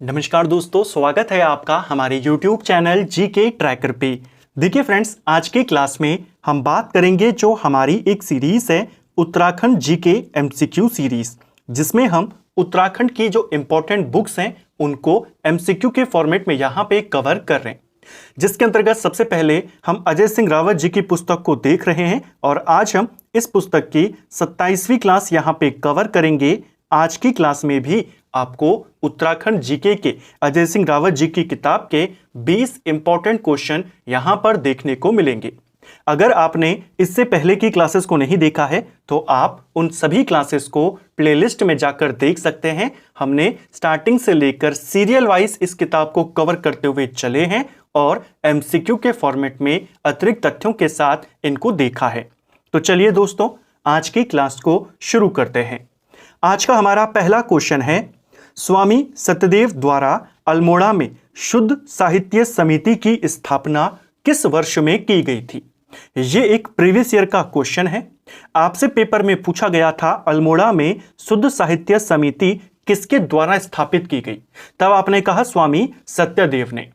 नमस्कार दोस्तों, स्वागत है आपका हमारे YouTube चैनल जीके ट्रैकर पे। देखिए फ्रेंड्स, आज की क्लास में हम बात करेंगे जो हमारी एक सीरीज है उत्तराखंड जीके एमसीक्यू सीरीज, जिसमें हम उत्तराखंड की जो इंपॉर्टेंट बुक्स हैं उनको एमसीक्यू के फॉर्मेट में यहाँ पे कवर कर रहे हैं। जिसके अंतर्गत सबसे पहले हम अजय सिंह रावत जी की पुस्तक को देख रहे हैं और आज हम इस पुस्तक की 27वीं क्लास यहाँ पे कवर करेंगे। आज की क्लास में भी आपको उत्तराखंड जीके के अजय सिंह रावत जी की किताब के 20 इंपॉर्टेंट क्वेश्चन यहां पर देखने को मिलेंगे। अगर आपने इससे पहले की क्लासेस को नहीं देखा है तो आप उन सभी क्लासेस को प्लेलिस्ट में जाकर देख सकते हैं। हमने स्टार्टिंग से लेकर सीरियल वाइज इस किताब को कवर करते हुए चले हैं और एमसीक्यू के फॉर्मेट में अतिरिक्त तथ्यों के साथ इनको देखा है। तो चलिए दोस्तों, आज की क्लास को शुरू करते हैं। आज का हमारा पहला क्वेश्चन है, स्वामी सत्यदेव द्वारा अल्मोड़ा में शुद्ध साहित्य समिति की स्थापना किस वर्ष में की गई थी? ये एक प्रीवियस ईयर का क्वेश्चन है। आपसे पेपर में पूछा गया था अल्मोड़ा में शुद्ध साहित्य समिति किसके द्वारा स्थापित की गई, तब आपने कहा स्वामी सत्यदेव ने।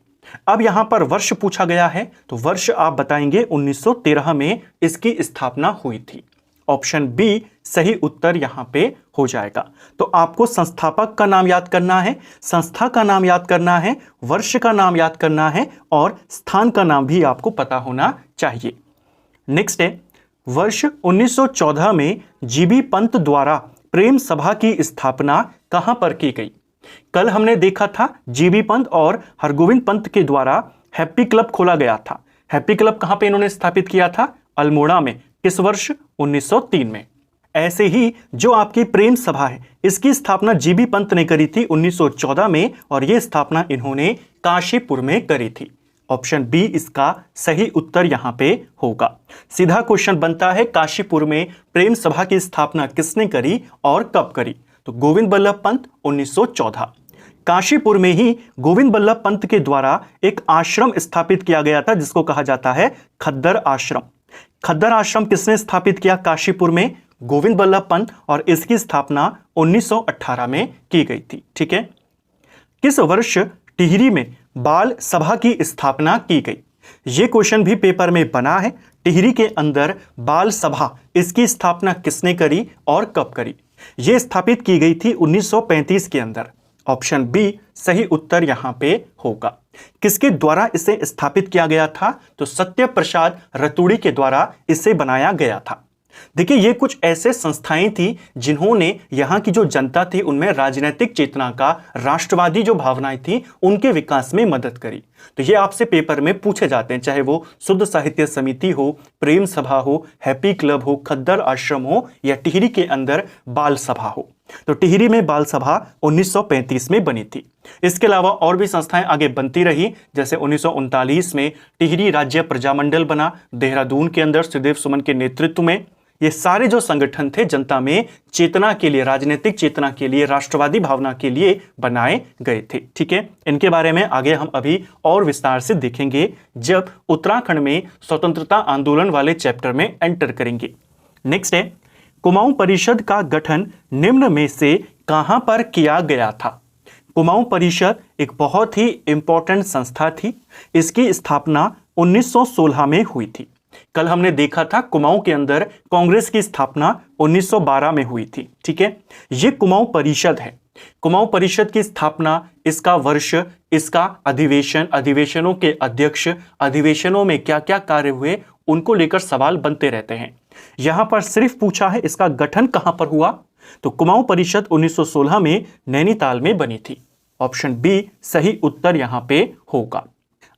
अब यहां पर वर्ष पूछा गया है तो वर्ष आप बताएंगे 1913 में इसकी स्थापना हुई थी। ऑप्शन बी सही उत्तर यहां पे हो जाएगा। तो आपको संस्थापक का नाम याद करना है, संस्था का नाम याद करना है, वर्ष का नाम याद करना है और स्थान का नाम भी आपको पता होना चाहिए। नेक्स्ट है, वर्ष 1914 में जीबी पंत द्वारा प्रेम सभा की स्थापना कहां पर की गई? कल हमने देखा था जीबी पंत और हरगोविंद पंत के द्वारा हैप्पी क्लब खोला गया था। हैप्पी क्लब कहां पे इन्होंने स्थापित किया था? अल्मोड़ा में। किस वर्ष? 1903 में। ऐसे ही जो आपकी प्रेम सभा है इसकी स्थापना जीबी पंत ने करी थी 1914 में और यह स्थापना इन्होंने काशीपुर में करी थी। ऑप्शन बी इसका सही उत्तर यहां पे होगा। सीधा क्वेश्चन बनता है, काशीपुर में प्रेम सभा की स्थापना किसने करी और कब करी? तो गोविंद बल्लभ पंत 1914। काशीपुर में ही गोविंद बल्लभ पंत के द्वारा एक आश्रम स्थापित किया गया था जिसको कहा जाता है खद्दर आश्रम। खद्दर आश्रम किसने स्थापित किया काशीपुर में? गोविंद बल्लभ पंत, और इसकी स्थापना 1918 में की गई थी। ठीक है। किस वर्ष टिहरी में बाल सभा की स्थापना की गई? यह क्वेश्चन भी पेपर में बना है। टिहरी के अंदर बाल सभा, इसकी स्थापना किसने करी और कब करी? यह स्थापित की गई थी 1935 के अंदर। ऑप्शन बी सही उत्तर यहां पे होगा। किसके द्वारा इसे स्थापित किया गया था? तो सत्य प्रसाद रतूड़ी के द्वारा इसे बनाया गया था। देखिए, ये कुछ ऐसे संस्थाएं थी जिन्होंने यहाँ की जो जनता थी उनमें राजनीतिक चेतना का, राष्ट्रवादी जो भावनाएं थी उनके विकास में मदद करी। तो ये आपसे पेपर में पूछे जाते हैं, चाहे वो शुद्ध साहित्य समिति हो, प्रेम सभा हो, हैप्पी क्लब हो, खद्दर आश्रम हो या टिहरी के अंदर बाल सभा हो। तो टिहरी में बाल सभा 1935 में बनी थी। इसके अलावा और भी संस्थाएं आगे बनती रही, जैसे 1939 में टिहरी राज्य प्रजामंडल बना, देहरादून के अंदर सुदेव सुमन के नेतृत्व में। ये सारे जो संगठन थे जनता में चेतना के लिए, राजनीतिक चेतना के लिए, राष्ट्रवादी भावना के लिए बनाए गए थे। ठीक है, इनके बारे में आगे हम अभी और विस्तार से देखेंगे जब उत्तराखंड में स्वतंत्रता आंदोलन वाले चैप्टर में एंटर करेंगे। नेक्स्ट है, कुमाऊं परिषद का गठन निम्न में से कहां पर किया गया था? कुमाऊं परिषद एक बहुत ही इंपॉर्टेंट संस्था थी। इसकी स्थापना 1916 में हुई थी। कल हमने देखा था कुमाऊं के अंदर कांग्रेस की स्थापना 1912 में हुई थी। ठीक है, यह कुमाऊं परिषद है। कुमाऊं परिषद की स्थापना, इसका वर्ष, इसका अधिवेशन, अधिवेशनों के अध्यक्ष, अधिवेशनों में क्या क्या कार्य हुए, उनको लेकर सवाल बनते रहते हैं। यहां पर सिर्फ पूछा है इसका गठन कहां पर हुआ? तो कुमाऊं परिषद 1916 में नैनीताल में बनी थी। ऑप्शन बी सही उत्तर यहां पे होगा।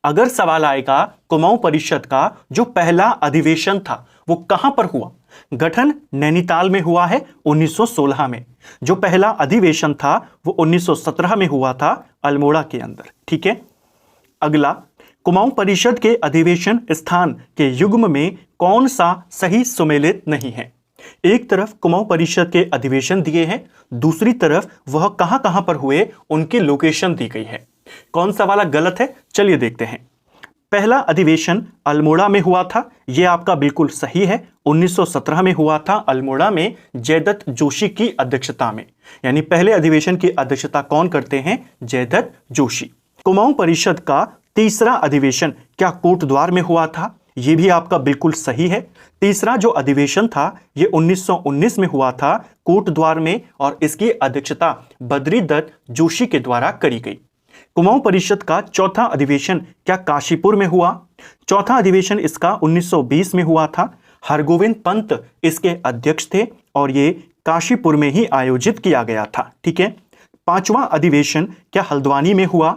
अगर सवाल आएगा कुमाऊं परिषद का जो पहला अधिवेशन था वो कहां पर हुआ? गठन नैनीताल में हुआ है 1916 में। जो पहला अधिवेशन था वो 1917 में हुआ था अल्मोड़ा के अंदर। ठीक है। अगला, कुमाऊं परिषद के अधिवेशन स्थान के युग्म में कौन सा सही सुमेलित नहीं है? एक तरफ कुमाऊं परिषद के अधिवेशन दिए हैं, दूसरी तरफ वह कहां कहां पर हुए उनकी लोकेशन दी गई है। कौन सा वाला गलत है? चलिए देखते हैं। पहला अधिवेशन अल्मोड़ा में हुआ था, यह आपका बिल्कुल सही है। 1917 में हुआ था अल्मोड़ा में जयदत्त जोशी की अध्यक्षता में। यानी पहले अधिवेशन की अध्यक्षता कौन करते हैं? जयदत्त जोशी। कुमाऊं परिषद का तीसरा अधिवेशन क्या कोटद्वार में हुआ था? यह भी आपका बिल्कुल सही है। तीसरा जो अधिवेशन था यह 1919 में हुआ था कोटद्वार में, और इसकी अध्यक्षता बद्रीदत्त जोशी के द्वारा करी गई। कुमाऊं परिषद का चौथा अधिवेशन क्या काशीपुर में हुआ? चौथा अधिवेशन इसका 1920 में हुआ था। हरगोविंद पंत इसके अध्यक्ष थे और ये काशीपुर में ही आयोजित किया गया था। ठीक है। पांचवा अधिवेशन क्या हल्द्वानी में हुआ?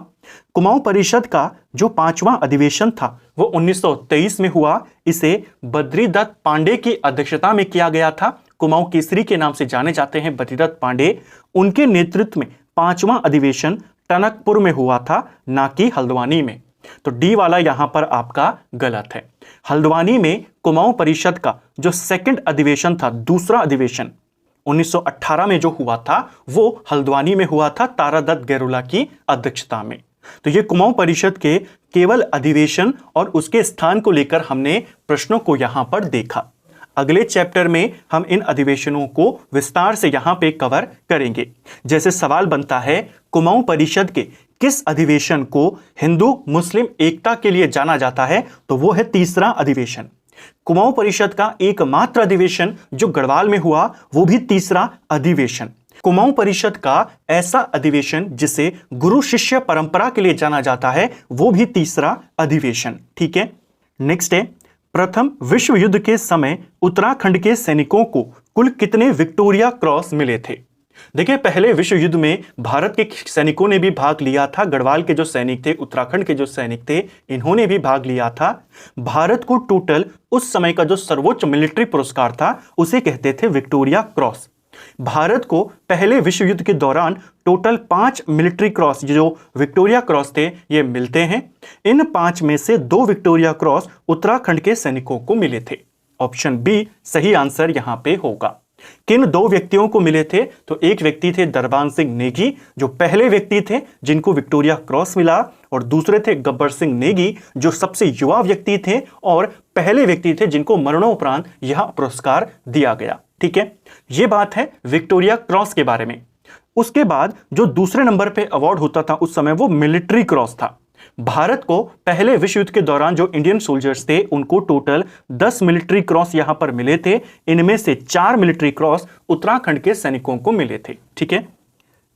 कुमाऊं परिषद का जो पांचवा अधिवेशन था वो 1923 में हुआ। इसे बद्रीदत्त पांडे की अध्यक्षता में किया गया था। कुमाऊं केसरी के नाम से जाने जाते हैं बद्रीदत्त पांडे। उनके नेतृत्व में पांचवा अधिवेशन टनकपुर में हुआ था, ना कि हल्द्वानी में। तो डी वाला यहां पर आपका गलत है। हल्द्वानी में कुमाऊं परिषद का जो सेकंड अधिवेशन था, दूसरा अधिवेशन 1918 में जो हुआ था वो हल्द्वानी में हुआ था तारादत्त गैरोला की अध्यक्षता में। तो ये कुमाऊं परिषद के केवल अधिवेशन और उसके स्थान को लेकर हमने प्रश्नों को यहां पर देखा। अगले चैप्टर में हम इन अधिवेशनों को विस्तार से यहां पे कवर करेंगे। जैसे सवाल बनता है कुमाऊं परिषद के किस अधिवेशन को हिंदू मुस्लिम एकता के लिए जाना जाता है, तो वो है तीसरा अधिवेशन। कुमाऊं परिषद का एकमात्र अधिवेशन जो गढ़वाल में हुआ वो भी तीसरा अधिवेशन। कुमाऊं परिषद का ऐसा अधिवेशन जिसे गुरु शिष्य परंपरा के लिए जाना जाता है वो भी तीसरा अधिवेशन। ठीक है। नेक्स्ट है, प्रथम विश्व युद्ध के समय उत्तराखंड के सैनिकों को कुल कितने विक्टोरिया क्रॉस मिले थे? देखिए, पहले विश्व युद्ध में भारत के सैनिकों ने भी भाग लिया था। गढ़वाल के जो सैनिक थे, उत्तराखंड के जो सैनिक थे, इन्होंने भी भाग लिया था। भारत को टोटल उस समय का जो सर्वोच्च मिलिट्री पुरस्कार था उसे कहते थे विक्टोरिया क्रॉस। भारत को पहले विश्व युद्ध के दौरान टोटल 5 मिलिट्री क्रॉस, जो विक्टोरिया क्रॉस थे, ये मिलते हैं। इन 5 में से 2 विक्टोरिया क्रॉस उत्तराखंड के सैनिकों को मिले थे। ऑप्शन बी सही आंसर यहां पे होगा। किन 2 व्यक्तियों को मिले थे? तो एक व्यक्ति थे दरबान सिंह नेगी, जो पहले व्यक्ति थे जिनको विक्टोरिया क्रॉस मिला, और दूसरे थे गब्बर सिंह नेगी, जो सबसे युवा व्यक्ति थे और पहले व्यक्ति थे जिनको मरणोपरांत यह पुरस्कार दिया गया। ठीक है, यह बात है विक्टोरिया क्रॉस के बारे में। उसके बाद जो दूसरे नंबर पे अवार्ड होता था उस समय वो मिलिट्री क्रॉस था। भारत को पहले विश्व युद्ध के दौरान जो इंडियन सोल्जर्स थे उनको टोटल 10 मिलिट्री क्रॉस यहां पर मिले थे। इनमें से 4 मिलिट्री क्रॉस उत्तराखंड के सैनिकों को मिले थे। ठीक है।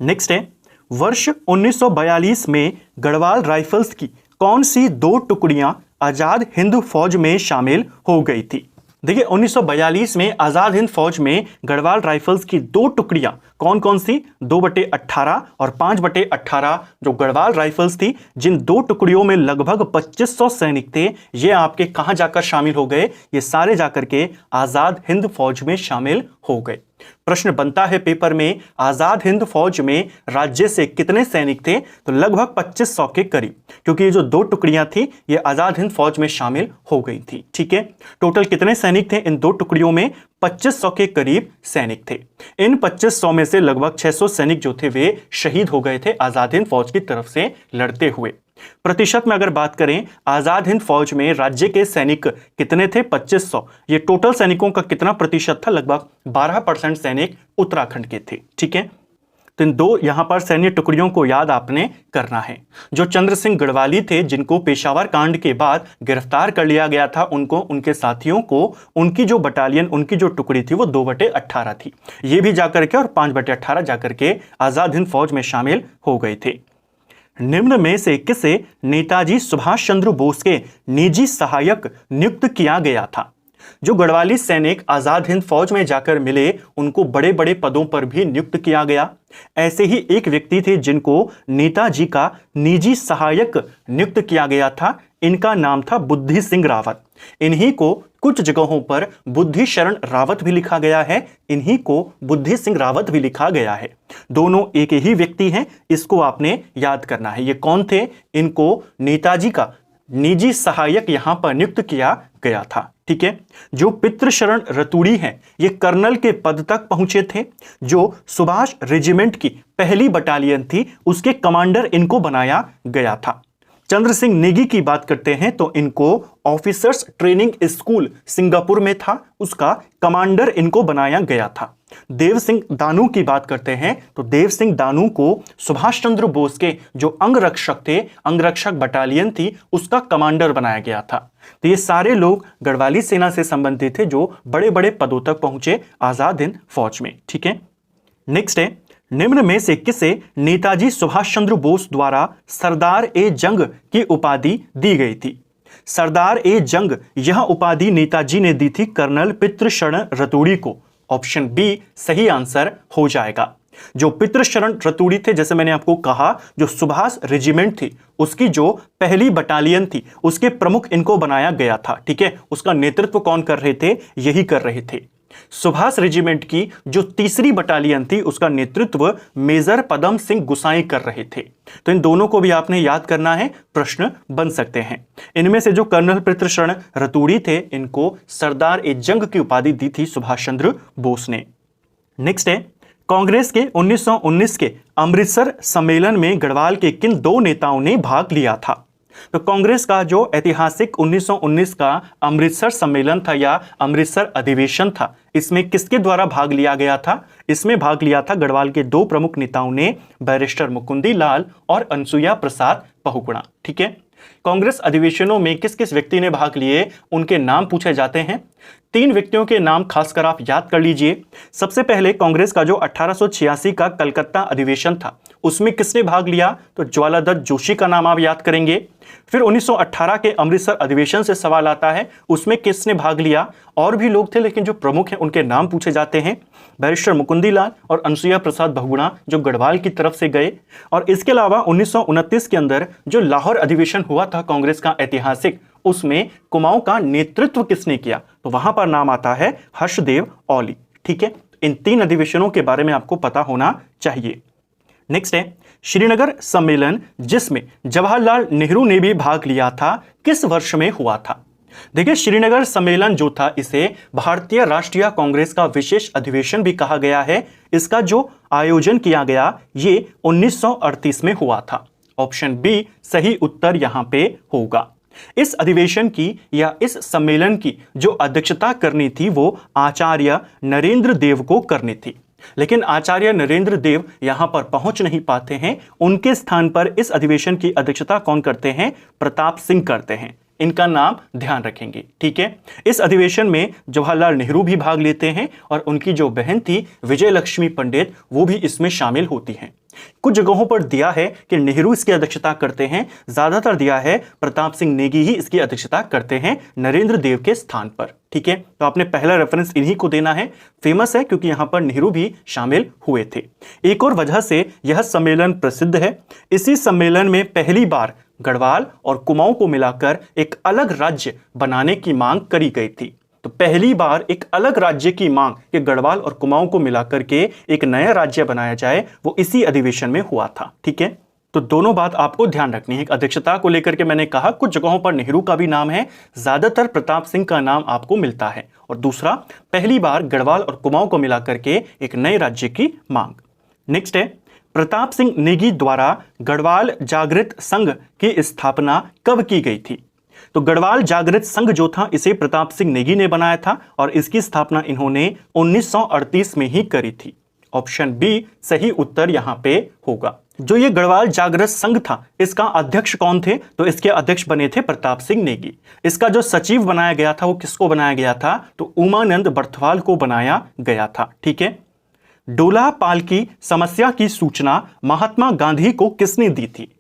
नेक्स्ट है, वर्ष 1942 में गढ़वाल राइफल्स की कौन सी 2 टुकड़ियां आजाद हिंद फौज में शामिल हो गई थी? देखिए, 1942 में आजाद हिंद फौज में गढ़वाल राइफल्स की 2 टुकड़ियां कौन कौन सी? 2/18 और 5/18 जो गढ़वाल राइफल्स थी, जिन 2 टुकड़ियों में लगभग 2500 सैनिक थे, ये आपके कहां जाकर शामिल हो गए? ये सारे जाकर के आजाद हिंद फौज में शामिल हो गए। प्रश्न बनता है पेपर में, आजाद हिंद फौज में राज्य से कितने सैनिक थे? तो लगभग 2500 के करीब, क्योंकि ये जो 2 टुकड़ियां थी ये आजाद हिंद फौज में शामिल हो गई थी। ठीक है। टोटल कितने सैनिक थे इन 2 टुकड़ियों में? 2500 के करीब सैनिक थे। इन 2500 में से लगभग 600 सैनिक जो थे वे शहीद हो गए थे आजाद हिंद फौज की तरफ से लड़ते हुए। प्रतिशत में अगर बात करें, आजाद हिंद फौज में राज्य के सैनिक कितने थे? 2500। ये टोटल सैनिकों का कितना प्रतिशत था? लगभग 12% सैनिक उत्तराखंड के थे। ठीक है। तो इन 2 यहां पर सैन्य टुकड़ियों को याद आपने करना है। जो चंद्र सिंह गढ़वाली थे, जिनको पेशावर कांड के बाद गिरफ्तार कर लिया गया था, उनको, उनके साथियों को, उनकी जो बटालियन, उनकी जो टुकड़ी थी वो 2/18 थी। ये भी जाकर के और 5/18 जाकर के आजाद हिंद फौज में शामिल हो गए थे। निम्न में से किसे नेताजी सुभाष चंद्र बोस के निजी सहायक नियुक्त किया गया था? जो गढ़वाली सैनिक आजाद हिंद फौज में जाकर मिले उनको बड़े बड़े पदों पर भी नियुक्त किया गया। ऐसे ही एक व्यक्ति थे जिनको नेताजी का निजी सहायक नियुक्त किया गया था। इनका नाम था बुद्धि सिंह रावत। इन्हीं को कुछ जगहों पर बुद्धि शरण रावत भी लिखा गया है, इन्हीं को बुद्धि सिंह रावत भी लिखा गया है। दोनों एक ही व्यक्ति हैं, इसको आपने याद करना है। ये कौन थे? इनको नेताजी का निजी सहायक यहां पर नियुक्त किया गया था। ठीक है। जो पितृशरण रतूड़ी हैं, ये कर्नल के पद तक पहुंचे थे। जो सुभाष रेजिमेंट की पहली बटालियन थी उसके कमांडर इनको बनाया गया था। चंद्र सिंह नेगी की बात करते हैं तो इनको ऑफिसर्स ट्रेनिंग स्कूल सिंगापुर में था, उसका कमांडर इनको बनाया गया था। देव सिंह दानू की बात करते हैं तो देव सिंह दानू को सुभाष चंद्र बोस के जो अंगरक्षक थे, अंगरक्षक बटालियन थी, उसका कमांडर बनाया गया था। तो ये सारे लोग गढ़वाली सेना से संबंधित थे जो बड़े बड़े पदों तक पहुंचे आजाद हिंद फौज में। ठीक है, नेक्स्ट है, निम्न में से किसे नेताजी सुभाष चंद्र बोस द्वारा सरदार ए जंग की उपाधि दी गई थी? सरदार ए जंग यह उपाधि नेताजी ने दी थी कर्नल पितृशरण रतूड़ी को। ऑप्शन बी सही आंसर हो जाएगा। जो पितृशरण रतूड़ी थे, जैसे मैंने आपको कहा, जो सुभाष रेजिमेंट थी उसकी जो पहली बटालियन थी उसके प्रमुख इनको बनाया गया था। ठीक है, उसका नेतृत्व कौन कर रहे थे? यही कर रहे थे। सुभाष रेजिमेंट की जो तीसरी बटालियन थी उसका नेतृत्व मेजर पदम सिंह गुसाई कर रहे थे। तो इन दोनों को भी आपने याद करना है, प्रश्न बन सकते हैं। इनमें से जो कर्नल पितृशरण रतूड़ी थे इनको सरदार ए जंग की उपाधि दी थी सुभाष चंद्र बोस ने। नेक्स्ट है, कांग्रेस के 1919 के अमृतसर सम्मेलन में गढ़वाल के किन दो नेताओं ने भाग लिया था? तो कांग्रेस का जो ऐतिहासिक 1919 का अमृतसर सम्मेलन था या अमृतसर अधिवेशन था, इसमें किसके द्वारा भाग लिया गया था? इसमें भाग लिया था गढ़वाल के दो प्रमुख नेताओं ने, बैरिस्टर मुकुंदी लाल और अनसुईया प्रसाद बहुगुणा। ठीक है, कांग्रेस अधिवेशनों में किस किस व्यक्ति ने भाग लिए उनके नाम पूछे जाते हैं। 3 व्यक्तियों के नाम खासकर आप याद कर लीजिए। सबसे पहले कांग्रेस का जो 1886 का कलकत्ता अधिवेशन था उसमें किसने भाग लिया? तो ज्वालादत्त जोशी का नाम आप याद करेंगे। फिर 1918 के अमृतसर अधिवेशन से सवाल आता है, उसमें किसने भाग लिया? और भी लोग थे लेकिन जो प्रमुख हैं उनके नाम पूछे जाते हैं, बैरिस्टर मुकुंदी लाल और अनसुईया प्रसाद बहुगुणा जो गढ़वाल की तरफ से गए। और इसके अलावा 1929 के अंदर जो लाहौर अधिवेशन हुआ था कांग्रेस का ऐतिहासिक, उसमें कुमाऊं का नेतृत्व किसने किया? तो वहां पर नाम आता है हर्षदेव औली। ठीक है, इन 3 अधिवेशनों के बारे में आपको पता होना चाहिए। नेक्स्ट है, श्रीनगर सम्मेलन जिसमें जवाहरलाल नेहरू ने भी भाग लिया था किस वर्ष में हुआ था? देखिए, श्रीनगर सम्मेलन जो था इसे भारतीय राष्ट्रीय कांग्रेस का विशेष अधिवेशन भी कहा गया है। इसका जो आयोजन किया गया ये 1938 में हुआ था। ऑप्शन बी सही उत्तर यहां पे होगा। इस अधिवेशन की या इस सम्मेलन की जो अध्यक्षता करनी थी वो आचार्य नरेंद्र देव को करनी थी, लेकिन आचार्य नरेंद्र देव यहां पर पहुंच नहीं पाते हैं। उनके स्थान पर इस अधिवेशन की अध्यक्षता कौन करते हैं? प्रताप सिंह करते हैं। इनका नाम ध्यान रखेंगे। ठीक है, इस अधिवेशन में जवाहरलाल नेहरू भी भाग लेते हैं और उनकी जो बहन थी विजय लक्ष्मी पंडित वो भी इसमें शामिल होती हैं। कुछ जगहों पर दिया है कि नेहरू इसकी अध्यक्षता करते हैं, ज्यादातर दिया है प्रताप सिंह नेगी ही इसकी अध्यक्षता करते हैं नरेंद्र देव के स्थान पर। ठीक है, तो आपने पहला रेफरेंस इन्हीं को देना है। फेमस है क्योंकि यहां पर नेहरू भी शामिल हुए थे। एक और वजह से यह सम्मेलन प्रसिद्ध है, इसी सम्मेलन में पहली बार गढ़वाल और कुमाऊं को मिलाकर एक अलग राज्य बनाने की मांग करी गई थी। तो पहली बार एक अलग राज्य की मांग कि गढ़वाल और कुमाऊं को मिलाकर के एक नया राज्य बनाया जाए, वो इसी अधिवेशन में हुआ था। ठीक है, तो दोनों बात आपको ध्यान रखनी है। अध्यक्षता को लेकर के मैंने कहा कुछ जगहों पर नेहरू का भी नाम है, ज्यादातर प्रताप सिंह का नाम आपको मिलता है, और दूसरा पहली बार गढ़वाल और कुमाऊं को मिलाकर के एक नए राज्य की मांग। नेक्स्ट है, प्रताप सिंह नेगी द्वारा गढ़वाल जागृत संघ की स्थापना कब की गई थी? तो गढ़वाल जागृत संघ जो था इसे प्रताप सिंह नेगी ने बनाया था और इसकी स्थापना इन्होंने 1938 में ही करी थी। ऑप्शन बी सही उत्तर यहां पे होगा। जो ये गढ़वाल जागृत संघ था इसका अध्यक्ष कौन थे? तो इसके अध्यक्ष बने थे प्रताप सिंह नेगी। इसका जो सचिव बनाया गया था वो किसको बनाया गया था? तो उमानंद बर्थवाल को बनाया गया था। ठीक है, डोला पालकी समस्या की सूचना महात्मा गांधी को किसने दी थी?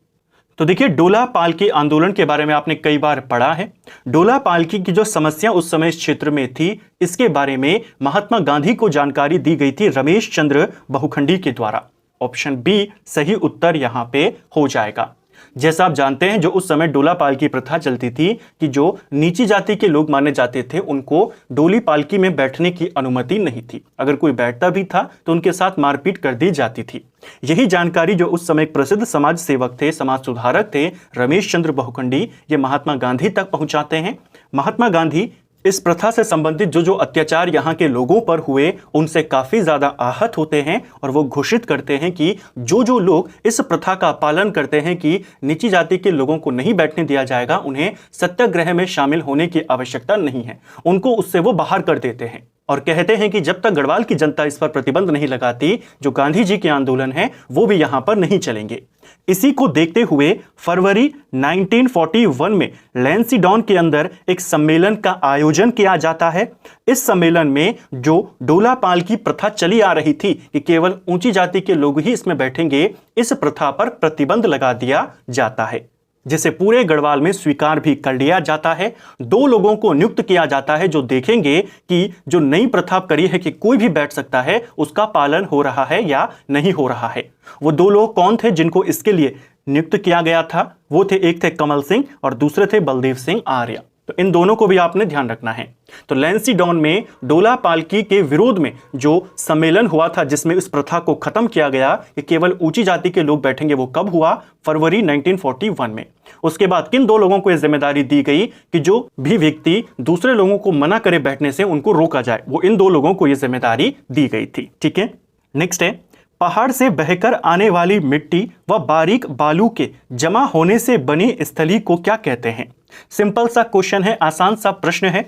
तो देखिए, डोला पालकी आंदोलन के बारे में आपने कई बार पढ़ा है। डोला पालकी की जो समस्या उस समय इस क्षेत्र में थी, इसके बारे में महात्मा गांधी को जानकारी दी गई थी रमेश चंद्र बहुखंडी के द्वारा। ऑप्शन बी सही उत्तर यहां पे हो जाएगा। जैसा आप जानते हैं जो उस समय डोला पालकी प्रथा चलती थी कि जो नीची जाति के लोग माने जाते थे उनको डोली पालकी में बैठने की अनुमति नहीं थी। अगर कोई बैठता भी था तो उनके साथ मारपीट कर दी जाती थी। यही जानकारी जो उस समय प्रसिद्ध समाज सेवक थे, समाज सुधारक थे, रमेश चंद्र बहुखंडी, ये महात्मा गांधी तक पहुंचाते हैं। महात्मा गांधी इस प्रथा से संबंधित जो जो अत्याचार यहाँ के लोगों पर हुए उनसे काफी ज्यादा आहत होते हैं और वो घोषित करते हैं कि जो जो लोग इस प्रथा का पालन करते हैं कि नीची जाति के लोगों को नहीं बैठने दिया जाएगा, उन्हें सत्याग्रह में शामिल होने की आवश्यकता नहीं है, उनको उससे वो बाहर कर देते हैं और कहते हैं कि जब तक गढ़वाल की जनता इस पर प्रतिबंध नहीं लगाती, जो गांधी जी के आंदोलन है वो भी यहां पर नहीं चलेंगे। इसी को देखते हुए फरवरी 1941 में लैंसीडॉन के अंदर एक सम्मेलन का आयोजन किया जाता है। इस सम्मेलन में जो डोलापाल की प्रथा चली आ रही थी कि केवल ऊंची जाति के लोग ही इसमें बैठेंगे, इस प्रथा पर प्रतिबंध लगा दिया जाता है, जिसे पूरे गढ़वाल में स्वीकार भी कर लिया जाता है। 2 लोगों को नियुक्त किया जाता है जो देखेंगे कि जो नई प्रथा करी है कि कोई भी बैठ सकता है, उसका पालन हो रहा है या नहीं हो रहा है। वो 2 लोग कौन थे जिनको इसके लिए नियुक्त किया गया था? वो थे, एक थे कमल सिंह और दूसरे थे बलदेव सिंह आर्य। तो इन दोनों को भी आपने ध्यान रखना है। तो लैंसीडॉन में डोला पालकी के विरोध में जो सम्मेलन हुआ था जिसमें इस प्रथा को खत्म किया गया कि केवल ऊंची जाति के लोग बैठेंगे, वो कब हुआ? फरवरी 1941 में। उसके बाद किन 2 लोगों को यह जिम्मेदारी दी गई कि जो भी व्यक्ति दूसरे लोगों को मना करे बैठने से, उनको रोका जाए। वो इन 2 लोगों को यह जिम्मेदारी दी गई थी। ठीक है, नेक्स्ट है, पहाड़ से बहकर आने वाली मिट्टी व बारीक बालू के जमा होने से बनी स्थली को क्या कहते हैं? सिंपल सा क्वेश्चन है, आसान सा प्रश्न है।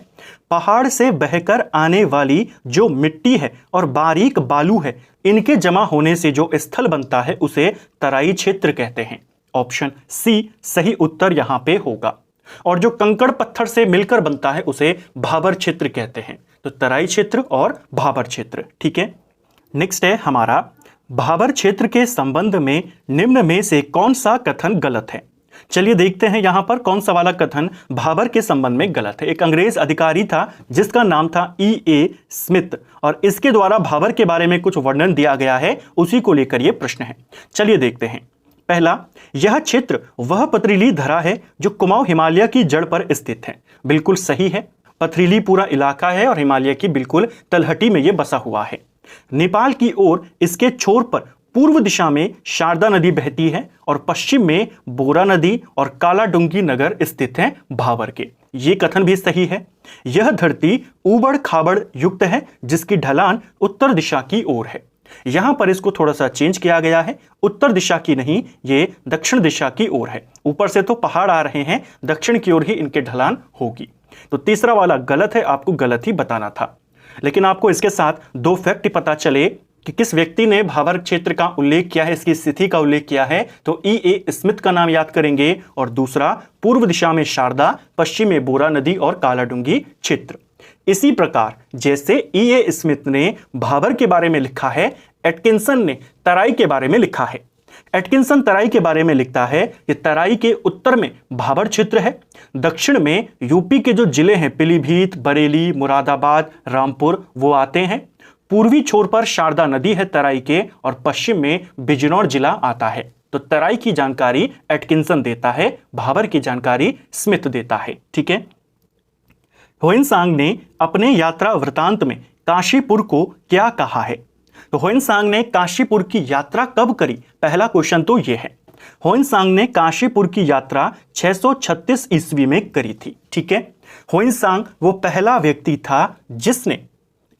पहाड़ से बहकर आने वाली जो मिट्टी है और बारीक बालू है, इनके जमा होने से जो स्थल बनता है उसे तराई क्षेत्र कहते हैं। ऑप्शन सी सही उत्तर यहां पे होगा। और जो कंकड़ पत्थर से मिलकर बनता है उसे भाबर क्षेत्र कहते हैं। तो तराई क्षेत्र और भाबर क्षेत्र। ठीक है, नेक्स्ट है हमारा, भाबर क्षेत्र के संबंध में निम्न में से कौन सा कथन गलत है? चलिए देखते हैं यहां पर कौन सा वाला कथन भाबर के संबंध में गलत है। एक अंग्रेज अधिकारी था जिसका नाम था E.A. स्मिथ और इसके द्वारा भाबर के बारे में कुछ वर्णन दिया गया है, उसी को लेकर यह प्रश्न है। चलिए देखते हैं। पहला, यह क्षेत्र वह पथरीली धरा है जो कुमाऊं हिमालय की जड़ पर स्थित है। बिल्कुल सही है, पथरीली पूरा इलाका है और हिमालय की बिल्कुल तलहटी में यह बसा हुआ है। नेपाल की ओर इसके छोर पर पूर्व दिशा में शारदा नदी बहती है और पश्चिम में बोरा नदी और कालाडुंगी नगर स्थित हैं भाबर के। ये कथन भी सही है। यह धरती ऊबड़ खाबड़ युक्त है जिसकी ढलान उत्तर दिशा की ओर है। यहां पर इसको थोड़ा सा चेंज किया गया है, उत्तर दिशा की नहीं, ये दक्षिण दिशा की ओर है। ऊपर से तो पहाड़ आ रहे हैं, दक्षिण की ओर ही इनके ढलान होगी। तो तीसरा वाला गलत है, आपको गलत ही बताना था। लेकिन आपको इसके साथ 2 फैक्ट पता चले कि किस व्यक्ति ने भाबर क्षेत्र का उल्लेख किया है, इसकी स्थिति का उल्लेख किया है। तो E.A. स्मिथ का नाम याद करेंगे और दूसरा पूर्व दिशा में शारदा, पश्चिम में बोरा नदी और कालाडुंगी क्षेत्र। इसी प्रकार जैसे E.A. स्मिथ ने भाबर के बारे में लिखा है, एटकिंसन ने तराई के बारे में लिखा है। एटकिंसन तराई के बारे में लिखता है कि तराई के उत्तर में भाबर क्षेत्र है, दक्षिण में यूपी के जो जिले हैं पीलीभीत, बरेली, मुरादाबाद, रामपुर, वो आते हैं। पूर्वी छोर पर शारदा नदी है तराई के और पश्चिम में बिजनौर जिला आता है। तो तराई की जानकारी एटकिंसन देता है, भाबर की जानकारी स्मिथ देता है। ठीक है, ह्वेनसांग ने अपने यात्रा वृतांत में काशीपुर को क्या कहा है? तो ह्वेनसांग ने काशीपुर की यात्रा कब करी? पहला क्वेश्चन तो यह है। ह्वेनसांग ने काशीपुर की यात्रा 636 ईस्वी में करी थी। ठीक है, ह्वेनसांग वो पहला व्यक्ति था जिसने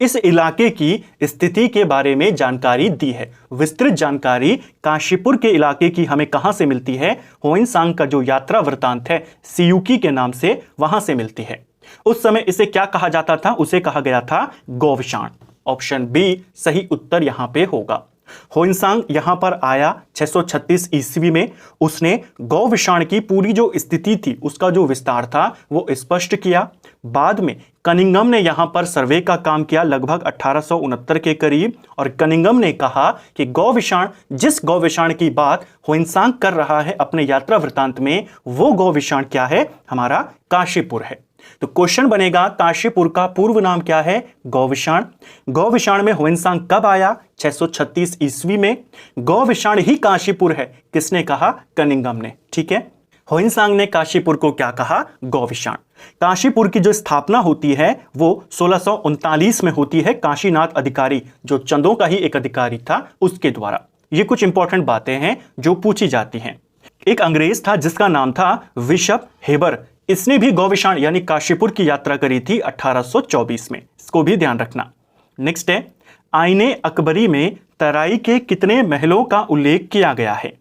इस इलाके की स्थिति के बारे में जानकारी दी है। विस्तृत जानकारी काशीपुर के इलाके की हमें कहां से मिलती है? ह्वेनसांग का जो यात्रा वृतांत है सियुकी के नाम से, वहां से मिलती है। उस समय इसे क्या कहा जाता था? उसे कहा गया था गौविशाण। ऑप्शन बी सही उत्तर यहां पे होगा। ह्वेनसांग यहां पर आया 636 ईस्वी में। उसने गौविशाण की पूरी जो स्थिति थी, उसका जो विस्तार था वो स्पष्ट किया। बाद में कनिंघम ने यहां पर सर्वे का काम किया लगभग 1869 के करीब, और कनिंघम ने कहा कि गौविशाण, जिस गौविशाण की बात ह्वेनसांग कर रहा है अपने यात्रा वृतांत में, वो गौविशाण क्या है? हमारा काशीपुर है। तो क्वेश्चन बनेगा काशीपुर का पूर्व नाम क्या है? गौविशाण। गौविशाण में ह्वेनसांग कब आया? 636 ईस्वी में। गौविशाण ही काशीपुर है, किसने कहा? कनिंघम ने। ठीक है, ह्वेनसांग ने काशीपुर को क्या कहा? गौविशाण। काशीपुर की जो स्थापना होती है वो 1639 में होती है, काशीनाथ अधिकारी, जो चंदों का ही एक अधिकारी था, उसके द्वारा। ये कुछ इंपॉर्टेंट बातें हैं जो पूछी जाती हैं। एक अंग्रेज था जिसका नाम था बिशप हेबर। इसने भी गौविशाण यानी काशीपुर की यात्रा करी थी 1824 में, इसको भी ध्यान रखना। नेक्स्ट है, आईने अकबरी में तराई के कितने महलों का उल्लेख किया गया है?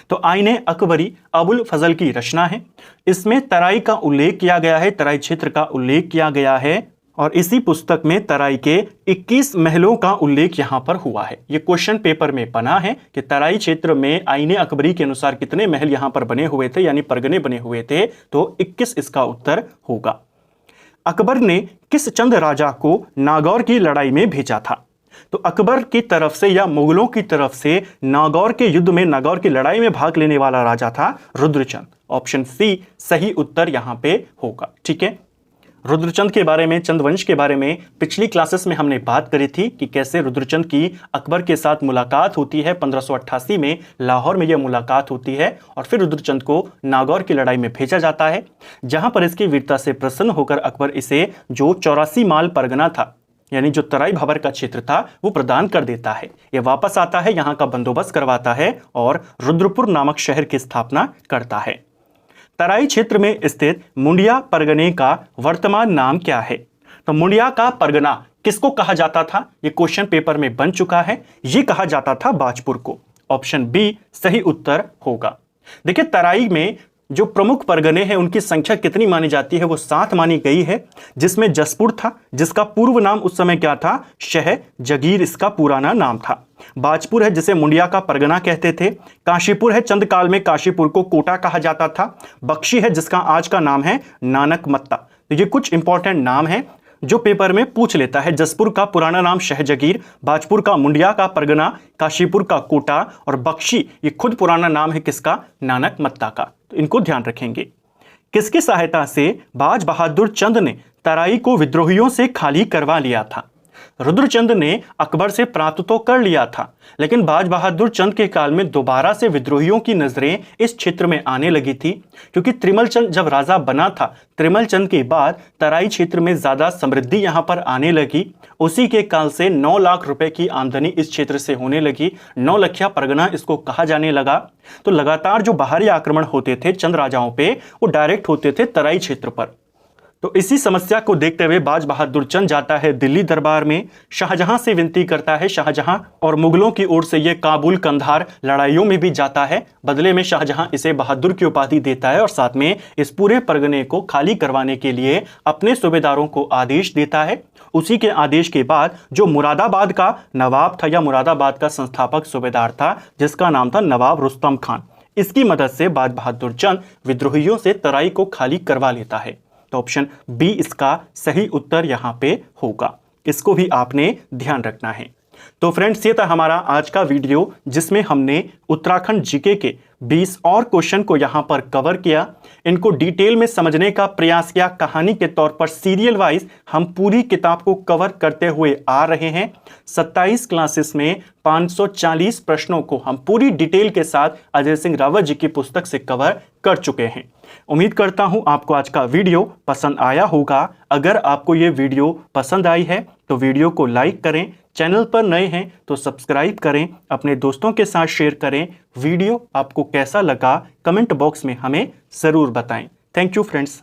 तो आईने अकबरी अबुल फजल की रचना है, इसमें तराई का उल्लेख किया गया है, तराई क्षेत्र का उल्लेख किया गया है और इसी पुस्तक में तराई के 21 महलों का उल्लेख यहां पर हुआ है। यह क्वेश्चन पेपर में बना है कि तराई क्षेत्र में आईने अकबरी के अनुसार कितने महल यहां पर बने हुए थे, यानी परगने बने हुए थे, तो 21 इसका उत्तर होगा। अकबर ने किस चंद राजा को नागौर की लड़ाई में भेजा था? तो अकबर की तरफ से या मुगलों की तरफ से नागौर के युद्ध में, नागौर की लड़ाई में भाग लेने वाला राजा था रुद्रचंद। ऑप्शन सी सही उत्तर यहां पे होगा। ठीक है, रुद्रचंद के बारे में, चंद्रवंश के बारे में पिछली क्लासेस में हमने बात करी थी कि कैसे रुद्रचंद की अकबर के साथ मुलाकात होती है। 1588 में लाहौर में यह मुलाकात होती है और फिर रुद्रचंद को नागौर की लड़ाई में भेजा जाता है, जहां पर इसकी वीरता से प्रसन्न होकर अकबर इसे जो 84 माल परगना था, यानी जो तराई भाबर का क्षेत्र था, वो प्रदान कर देता है। यह वापस आता है, यहां का बंदोबस्त करवाता है और रुद्रपुर नामक शहर की स्थापना करता है। तराई क्षेत्र में स्थित मुंडिया परगने का वर्तमान नाम क्या है? तो मुंडिया का परगना किसको कहा जाता था? यह क्वेश्चन पेपर में बन चुका है, यह कहा जाता था बाजपुर को। ऑप्शन बी सही उत्तर होगा। देखिए, तराई में जो प्रमुख परगने हैं उनकी संख्या कितनी मानी जाती है? वो 7 मानी गई है, जिसमें जसपुर था, जिसका पूर्व नाम उस समय क्या था? शह जगीर इसका पुराना नाम था। बाजपुर है, जिसे मुंडिया का परगना कहते थे। काशीपुर है, चंद काल में काशीपुर को कोटा कहा जाता था। बख्शी है, जिसका आज का नाम है नानक मत्ता। तो ये कुछ इंपॉर्टेंट नाम है जो पेपर में पूछ लेता है। जसपुर का पुराना नाम शहजगीर, बाजपुर का मुंडिया का परगना, काशीपुर का कोटा और बख्शी ये खुद पुराना नाम है किसका? नानक मत्ता का। तो इनको ध्यान रखेंगे। किसकी सहायता से बाज बहादुर चंद ने तराई को विद्रोहियों से खाली करवा लिया था? रुद्रचंद ने अकबर से प्राप्त तो कर लिया था, लेकिन बाज बहादुर चंद के काल में दोबारा से विद्रोहियों की नजरें इस क्षेत्र में आने लगी थी, क्योंकि त्रिमल चंद जब राजा बना था, त्रिमल चंद के बाद तराई क्षेत्र में ज्यादा समृद्धि यहां पर आने लगी। उसी के काल से 9 लाख रुपए की आमदनी इस क्षेत्र से होने लगी। 9 लखिया परगना इसको कहा जाने लगा। तो लगातार जो बाहरी आक्रमण होते थे चंद राजाओं पे, वो डायरेक्ट होते थे तराई क्षेत्र पर। तो इसी समस्या को देखते हुए बाज बहादुर चंद जाता है दिल्ली दरबार में, शाहजहां से विनती करता है। शाहजहां और मुगलों की ओर से ये काबुल कंधार लड़ाइयों में भी जाता है। बदले में शाहजहां इसे बहादुर की उपाधि देता है और साथ में इस पूरे परगने को खाली करवाने के लिए अपने सूबेदारों को आदेश देता है। उसी के आदेश के बाद जो मुरादाबाद का नवाब था या मुरादाबाद का संस्थापक सूबेदार था, जिसका नाम था नवाब रुस्तम खान, इसकी मदद से बाज बहादुर चंद विद्रोहियों से तराई को खाली करवा लेता है। तो ऑप्शन बी इसका सही उत्तर यहां पे होगा। इसको भी आपने ध्यान रखना है। तो फ्रेंड्स, ये था हमारा आज का वीडियो, जिसमें हमने उत्तराखंड जीके के 20 और क्वेश्चन को यहां पर कवर किया। इनको डिटेल में समझने का प्रयास किया। कहानी के तौर पर सीरियल वाइज हम पूरी किताब को कवर करते हुए आ रहे हैं। 27 क्लासेस में 540 प्रश्नों को हम पूरी डिटेल के साथ अजय सिंह रावत जी की पुस्तक से कवर कर चुके हैं। उम्मीद करता हूं आपको आज का वीडियो पसंद आया होगा। अगर आपको ये वीडियो पसंद आई है तो वीडियो को लाइक करें, चैनल पर नए हैं तो सब्सक्राइब करें, अपने दोस्तों के साथ शेयर करें। वीडियो आपको कैसा लगा कमेंट बॉक्स में हमें ज़रूर बताएं। Thank you friends.